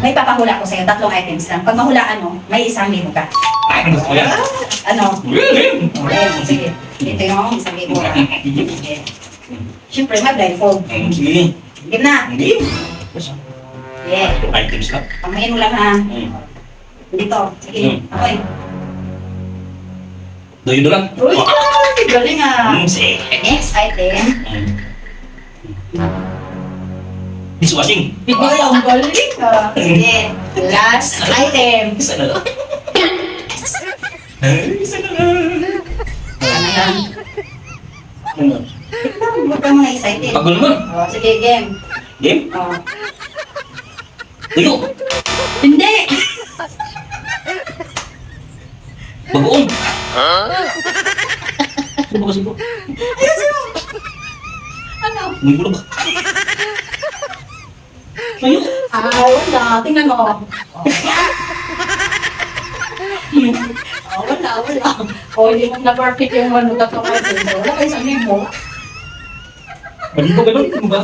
May papahula ko sa'yo, 3 items lang. Pag mahulaan mo, may 1,000 ka. Ay, gusto ko yan. Ano? Willing. Okay, sige. Ito yung 1,000. Okay. Siyempre, may blindfold. Sige. Game na. Hindi. Yeah. 2 items lang. Pamayin mo lang ha. Dito. Sige. Okay. Doon lang. Uy, galing ah. Sige. Next item. Dishwashing. Ay, ang galing ah. Sige. Last item. Isa na lang. Ay, isa na lang. Ano yan? Ano? Huwag ka mga excited. Pagod naman. Oh, sige, game. Game? Oh. Tuyo. Hindi! Bagoong. Ano ba kasi po? Ano? May bulog. Tuyo. Ah, wala. Tingnan mo. Oh, wala. Oh, hindi mo na-perfect yung ano ka wala kayo sa mo. Mali ko ganun. Ano ba?